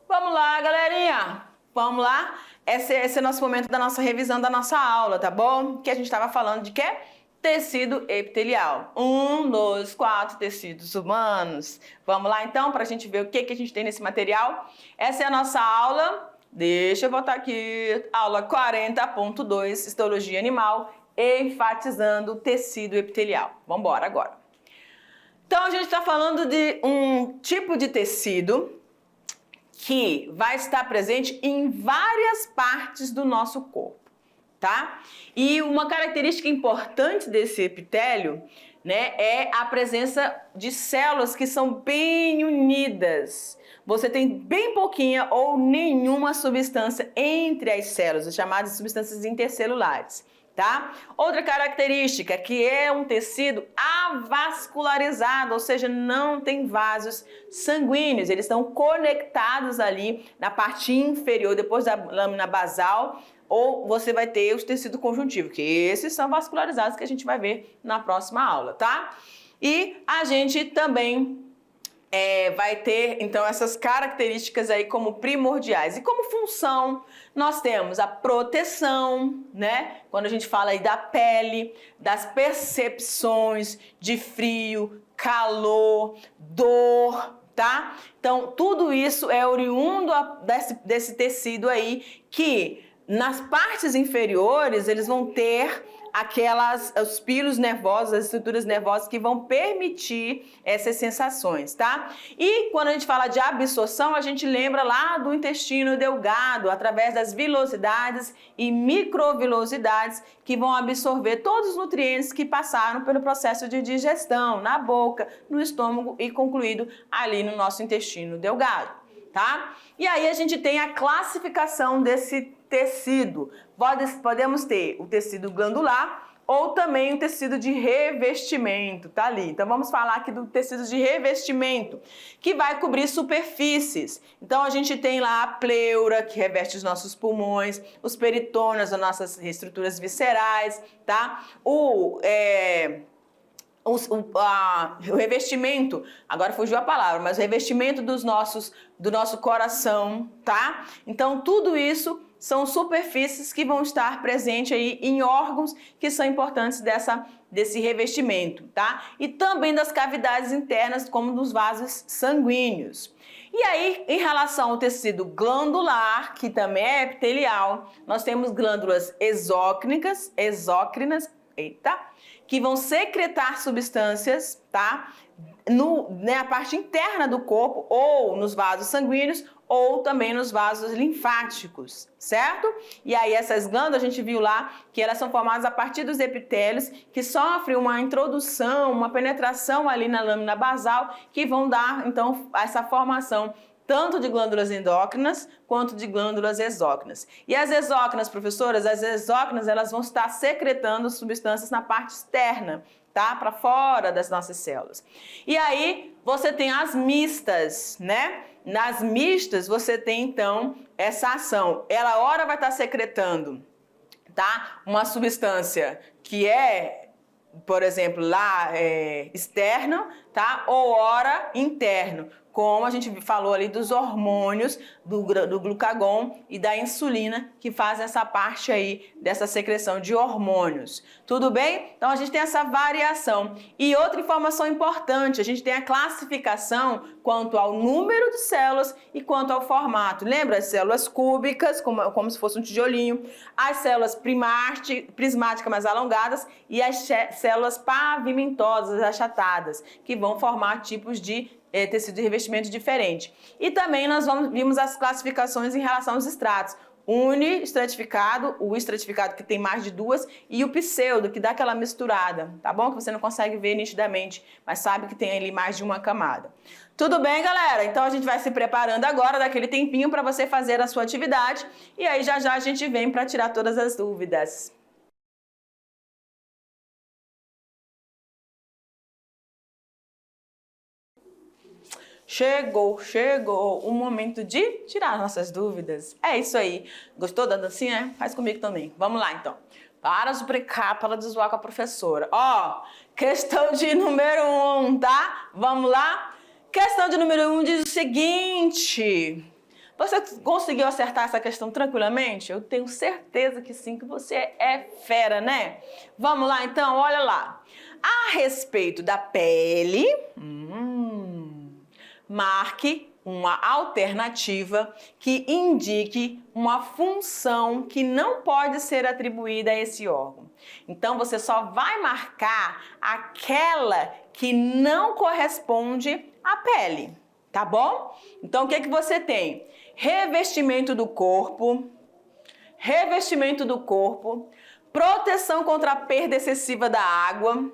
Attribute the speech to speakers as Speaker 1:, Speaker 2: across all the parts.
Speaker 1: Vamos lá, galerinha. Vamos lá. Esse é o nosso momento da nossa revisão da nossa aula, tá bom? Que a gente estava falando de quê? Tecido epitelial. 1, 2, 4 tecidos humanos. Vamos lá, então, para a gente ver o que a gente tem nesse material. Essa é a nossa aula. Deixa eu botar aqui. Aula 40.2, histologia animal, enfatizando o tecido epitelial. Vamos embora agora. Então, a gente está falando de um tipo de tecido que vai estar presente em várias partes do nosso corpo, tá? E uma característica importante desse epitélio, né, é a presença de células que são bem unidas. Você tem bem pouquinha ou nenhuma substância entre as células, chamadas de substâncias intercelulares. Tá? Outra característica que é um tecido avascularizado, ou seja, não tem vasos sanguíneos, eles estão conectados ali na parte inferior, depois da lâmina basal, ou você vai ter os tecidos conjuntivos, que esses são vascularizados que a gente vai ver na próxima aula, tá? E a gente também vai ter, então, essas características aí como primordiais. E como função, nós temos a proteção, né? Quando a gente fala aí da pele, das percepções de frio, calor, dor, tá? Então, tudo isso é oriundo desse tecido aí que nas partes inferiores eles vão ter os pilos nervosos, as estruturas nervosas que vão permitir essas sensações, tá? E quando a gente fala de absorção, a gente lembra lá do intestino delgado, através das vilosidades e microvilosidades que vão absorver todos os nutrientes que passaram pelo processo de digestão na boca, no estômago e concluído ali no nosso intestino delgado, tá? E aí a gente tem a classificação desse tecido. Podemos ter o tecido glandular ou também o tecido de revestimento, tá ali. Então vamos falar aqui do tecido de revestimento, que vai cobrir superfícies. Então a gente tem lá a pleura, que reveste os nossos pulmões, os peritônios, as nossas estruturas viscerais, tá? O revestimento, agora fugiu a palavra, mas o revestimento do nosso coração, tá? Então tudo isso são superfícies que vão estar presentes aí em órgãos que são importantes desse revestimento, tá? E também das cavidades internas, como dos vasos sanguíneos. E aí, em relação ao tecido glandular, que também é epitelial, nós temos glândulas exócrinas, que vão secretar substâncias, tá? Na parte interna do corpo, ou nos vasos sanguíneos, ou também nos vasos linfáticos, certo? E aí essas glândulas, a gente viu lá que elas são formadas a partir dos epitélios que sofrem uma introdução, uma penetração ali na lâmina basal, que vão dar, então, essa formação tanto de glândulas endócrinas quanto de glândulas exócrinas. E as exócrinas, professoras, as exócrinas, elas vão estar secretando substâncias na parte externa, tá? Para fora das nossas células. E aí você tem as mistas, né? Nas mistas você tem então essa ação. Ela ora vai estar secretando, tá? Uma substância que é, por exemplo, lá externo, tá? Ou ora interno, como a gente falou ali dos hormônios do glucagon e da insulina, que fazem essa parte aí dessa secreção de hormônios. Tudo bem? Então a gente tem essa variação. E outra informação importante, a gente tem a classificação quanto ao número de células e quanto ao formato. Lembra? As células cúbicas, como se fosse um tijolinho, as células prismáticas mais alongadas e as células pavimentosas, achatadas, que vão formar tipos de tecido de revestimento diferente. E também nós vimos as classificações em relação aos estratos. Uni-estratificado, o estratificado que tem mais de duas, e o pseudo, que dá aquela misturada, tá bom? Que você não consegue ver nitidamente, mas sabe que tem ali mais de uma camada. Tudo bem, galera? Então a gente vai se preparando agora, daquele tempinho para você fazer a sua atividade, e aí já já a gente vem para tirar todas as dúvidas. Chegou o momento de tirar nossas dúvidas. É isso aí. Gostou da dancinha? Faz comigo também. Vamos lá, então. Para de brincar, para de zoar com a professora. Ó, questão de número 1, tá? Vamos lá? Questão de número 1 diz o seguinte. Você conseguiu acertar essa questão tranquilamente? Eu tenho certeza que sim, que você é fera, né? Vamos lá, então, olha lá. A respeito da pele, marque uma alternativa que indique uma função que não pode ser atribuída a esse órgão. Então, você só vai marcar aquela que não corresponde à pele, tá bom? Então, o que que você tem? Revestimento do corpo, proteção contra a perda excessiva da água,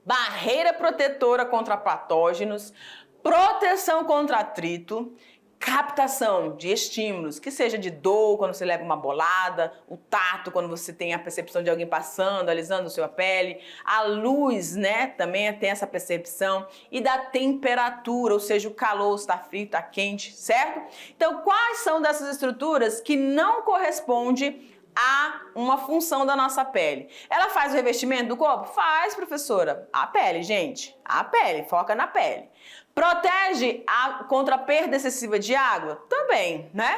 Speaker 1: barreira protetora contra patógenos, proteção contra atrito, captação de estímulos, que seja de dor quando você leva uma bolada, o tato quando você tem a percepção de alguém passando, alisando sua pele, a luz, né, também tem essa percepção, e da temperatura, ou seja, o calor, está frio, está quente, certo? Então, quais são dessas estruturas que não correspondem a uma função da nossa pele? Ela faz o revestimento do corpo? Faz, professora. A pele, gente. A pele, foca na pele. Protege contra a perda excessiva de água? Também, né?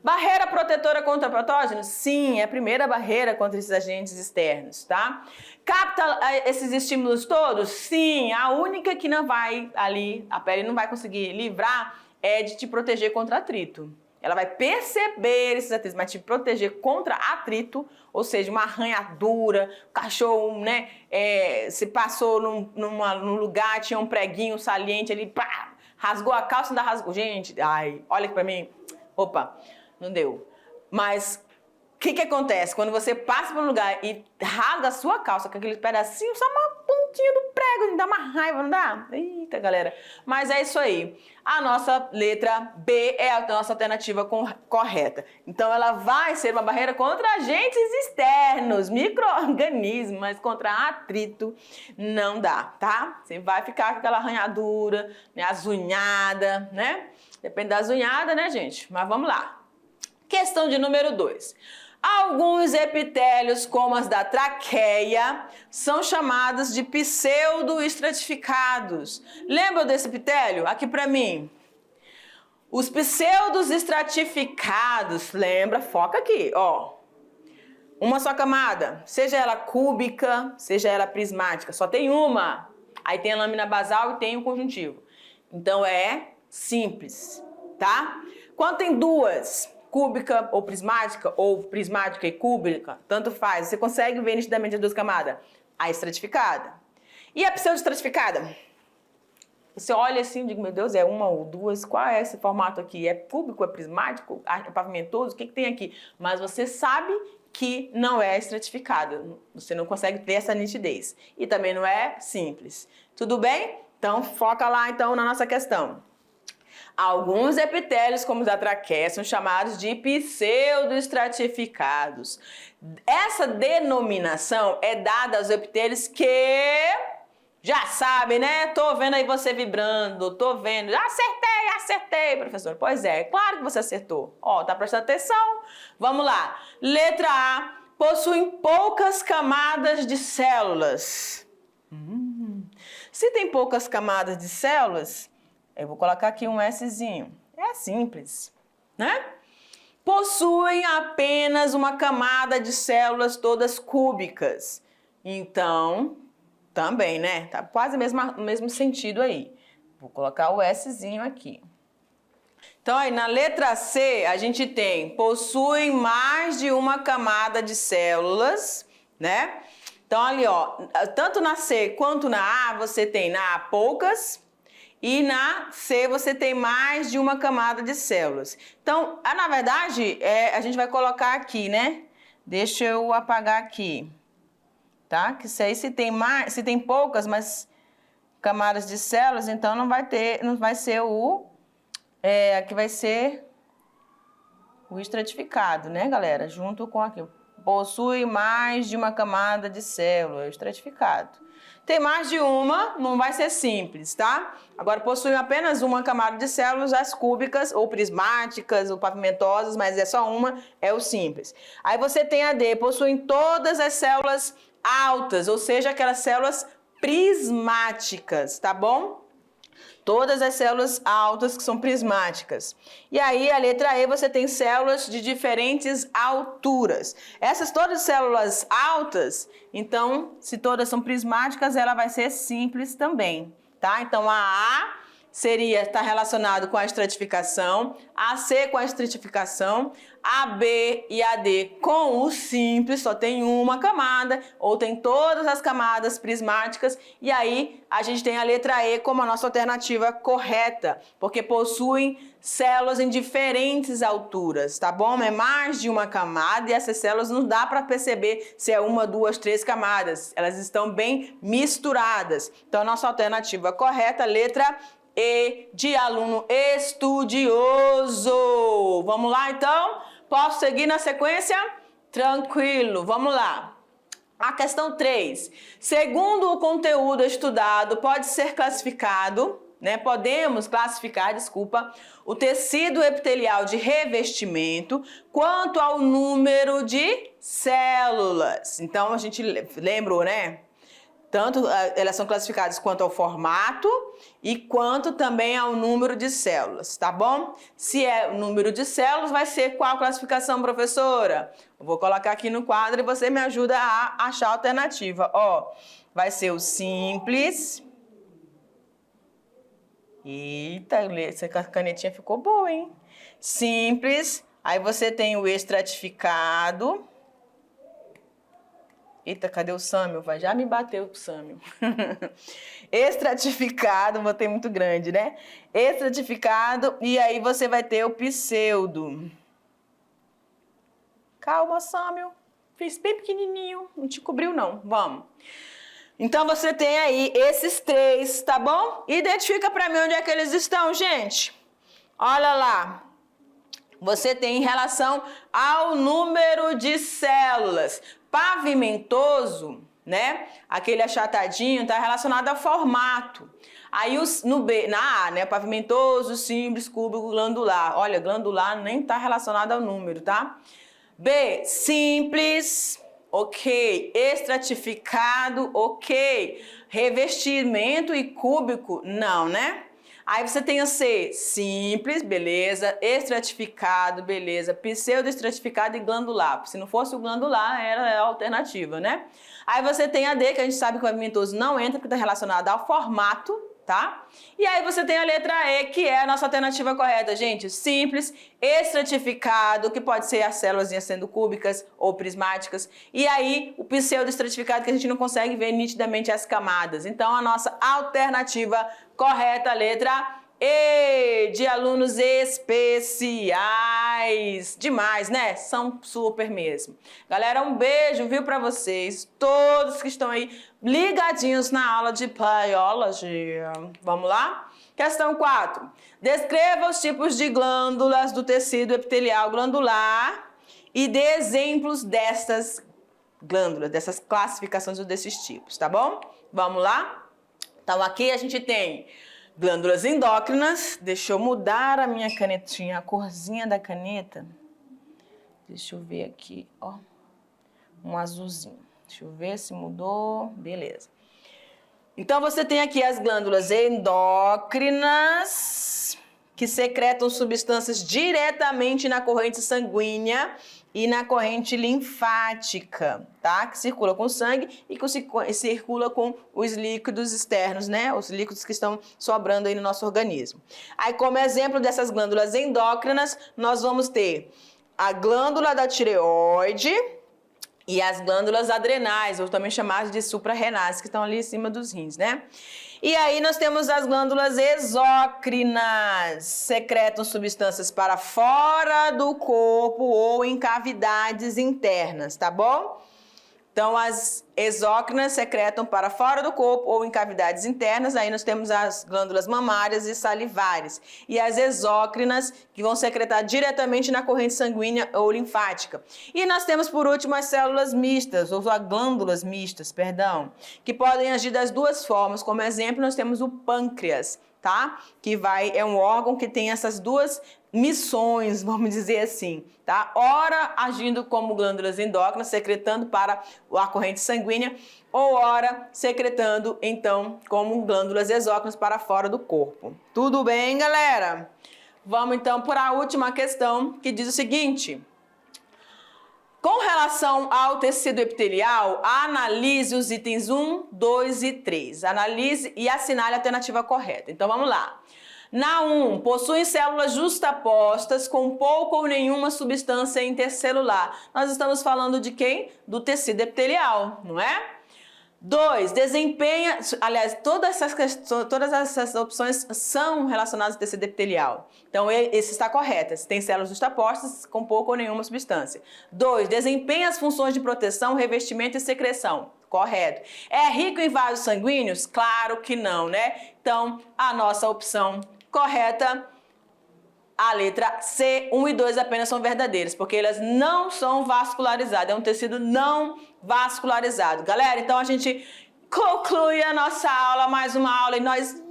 Speaker 1: Barreira protetora contra patógenos? Sim, é a primeira barreira contra esses agentes externos, tá? Capta esses estímulos todos? Sim, a única que não vai ali, a pele não vai conseguir livrar é de te proteger contra atrito. Ela vai perceber esses atritos, mas te proteger contra atrito, ou seja, uma arranhadura, o cachorro, né, se passou num lugar, tinha um preguinho saliente ali, pá, rasgou a calça, ainda rasgou. Gente, ai, olha aqui pra mim, opa, não deu. Mas o que acontece? Quando você passa por um lugar e rasga a sua calça com aquele pedacinho, só uma pontinha do prego, dá uma raiva, não dá? Eita, galera. Mas é isso aí. A nossa letra B é a nossa alternativa correta. Então, ela vai ser uma barreira contra agentes externos, micro-organismos, mas contra atrito não dá, tá? Você vai ficar com aquela arranhadura, né, azunhada, né? Depende das unhadas, né, gente? Mas vamos lá. Questão de número 2. Alguns epitélios, como as da traqueia, são chamados de pseudoestratificados. Lembra desse epitélio? Aqui para mim. Os pseudoestratificados, lembra? Foca aqui, ó. Uma só camada, seja ela cúbica, seja ela prismática, só tem uma. Aí tem a lâmina basal e tem o conjuntivo. Então é simples, tá? Quando tem duas, cúbica ou prismática e cúbica, tanto faz. Você consegue ver nitidamente as duas camadas. A estratificada. E a pseudoestratificada? Você olha assim e diz, meu Deus, é uma ou duas? Qual é esse formato aqui? É cúbico, é prismático, é pavimentoso? O que tem aqui? Mas você sabe que não é estratificada. Você não consegue ter essa nitidez. E também não é simples. Tudo bem? Então, foca lá então na nossa questão. Alguns epitélios, como os da traqueia, são chamados de pseudoestratificados. Essa denominação é dada aos epitélios que... Já sabe, né? Tô vendo aí você vibrando, tô vendo. Acertei, professor. Pois é, claro que você acertou. Ó, tá prestando atenção? Vamos lá. Letra A. Possuem poucas camadas de células. Se tem poucas camadas de células... Eu vou colocar aqui um Szinho. É simples, né? Possuem apenas uma camada de células todas cúbicas. Então, também, né? Tá quase o mesmo sentido aí. Vou colocar o Szinho aqui. Então, aí na letra C, a gente tem possuem mais de uma camada de células, né? Então, ali, ó, tanto na C quanto na A, você tem na A poucas... E na C você tem mais de uma camada de células. Então, na verdade, a gente vai colocar aqui, né? Deixa eu apagar aqui, tá? Que se tem poucas, mas camadas de células, então não vai ser aqui vai ser o estratificado, né, galera? Junto com aqui. Possui mais de uma camada de célula, é o estratificado. Tem mais de uma, não vai ser simples, tá? Agora, possuem apenas uma camada de células, as cúbicas, ou prismáticas, ou pavimentosas, mas é só uma, é o simples. Aí você tem a D, possuem todas as células altas, ou seja, aquelas células prismáticas, tá bom? Todas as células altas que são prismáticas. E aí, a letra E, você tem células de diferentes alturas. Essas todas células altas, então, se todas são prismáticas, ela vai ser simples também, tá? Então, a A está relacionado com a estratificação, a C com a estratificação, a B e a D com o simples, só tem uma camada, ou tem todas as camadas prismáticas, e aí a gente tem a letra E como a nossa alternativa correta, porque possuem células em diferentes alturas, tá bom? É mais de uma camada e essas células não dá para perceber se é uma, duas, três camadas, elas estão bem misturadas. Então, a nossa alternativa correta, letra E de aluno estudioso. Vamos lá, então? Posso seguir na sequência? Tranquilo, vamos lá. A questão 3. Segundo o conteúdo estudado, pode ser classificado, podemos classificar, o tecido epitelial de revestimento quanto ao número de células. Então, a gente lembrou, Tanto elas são classificadas quanto ao formato e quanto também ao número de células, tá bom? Se é o número de células, vai ser qual classificação, professora? Eu vou colocar aqui no quadro e você me ajuda a achar a alternativa. Ó, vai ser o simples. Eita, essa canetinha ficou boa, hein? Simples. Aí você tem o estratificado. Eita, cadê o Sâmio? Vai já me bateu o Sâmio. Estratificado, botei muito grande, Estratificado, e aí você vai ter o pseudo. Calma, Sâmio. Fiz bem pequenininho, não te cobriu não. Vamos. Então, você tem aí esses três, tá bom? Identifica pra mim onde é que eles estão, gente. Olha lá. Você tem em relação ao número de células. Pavimentoso, aquele achatadinho, está relacionado ao formato. Aí no B, na A, pavimentoso, simples, cúbico, glandular. Olha, glandular nem está relacionado ao número, tá? B, simples, ok. Estratificado, ok. Revestimento e cúbico, não, Aí você tem o C, simples, beleza, estratificado, beleza, pseudoestratificado e glandular. Se não fosse o glandular, era a alternativa, Aí você tem a D, que a gente sabe que o pavimentoso não entra, porque está relacionado ao formato, tá? E aí você tem a letra E, que é a nossa alternativa correta, gente. Simples, estratificado, que pode ser as células sendo cúbicas ou prismáticas. E aí o pseudoestratificado, que a gente não consegue ver nitidamente as camadas. Então, a nossa alternativa correta, letra E, de alunos especiais. Demais, São super mesmo. Galera, um beijo, viu, pra vocês. Todos que estão aí ligadinhos na aula de Biology. Vamos lá? Questão 4. Descreva os tipos de glândulas do tecido epitelial glandular e dê exemplos destas glândulas, dessas classificações ou desses tipos, tá bom? Vamos lá? Então, aqui a gente tem glândulas endócrinas. Deixa eu mudar a minha canetinha, a corzinha da caneta. Deixa eu ver aqui, ó. Um azulzinho. Deixa eu ver se mudou. Beleza. Então, você tem aqui as glândulas endócrinas, que secretam substâncias diretamente na corrente sanguínea e na corrente linfática, tá? Que circula com o sangue e que circula com os líquidos externos, Os líquidos que estão sobrando aí no nosso organismo. Aí, como exemplo dessas glândulas endócrinas, nós vamos ter a glândula da tireoide e as glândulas adrenais, ou também chamadas de suprarrenais, que estão ali em cima dos rins, E aí nós temos as glândulas exócrinas, secretam substâncias para fora do corpo ou em cavidades internas, tá bom? Então, as exócrinas secretam para fora do corpo ou em cavidades internas. Aí nós temos as glândulas mamárias e salivares. E as exócrinas, que vão secretar diretamente na corrente sanguínea ou linfática. E nós temos, por último, as células mistas, ou as glândulas mistas, que podem agir das duas formas. Como exemplo, nós temos o pâncreas, tá? É um órgão que tem essas duas missões, vamos dizer assim, tá? Ora agindo como glândulas endócrinas, secretando para a corrente sanguínea, ou ora secretando, então, como glândulas exócrinas para fora do corpo. Tudo bem, galera? Vamos, então, para a última questão, que diz o seguinte: com relação ao tecido epitelial, analise os itens 1, 2 e 3. Analise e assinale a alternativa correta. Então, vamos lá. Na 1, possuem células justapostas com pouca ou nenhuma substância intercelular. Nós estamos falando de quem? Do tecido epitelial, não é? 2, desempenha... Aliás, todas essas opções são relacionadas ao tecido epitelial. Então, esse está correto. Tem células justapostas com pouca ou nenhuma substância. 2, desempenha as funções de proteção, revestimento e secreção. Correto. É rico em vasos sanguíneos? Claro que não, né? Então, a nossa opção correta, a letra C, 1 e 2 apenas são verdadeiras, porque elas não são vascularizadas, é um tecido não vascularizado. Galera, então a gente conclui a nossa aula, mais uma aula, e nós,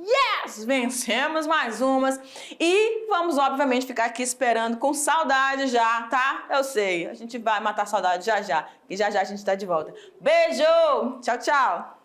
Speaker 1: vencemos mais umas. E vamos, obviamente, ficar aqui esperando com saudade já, tá? Eu sei, a gente vai matar a saudade já já, e já já a gente tá de volta. Beijo! Tchau, tchau!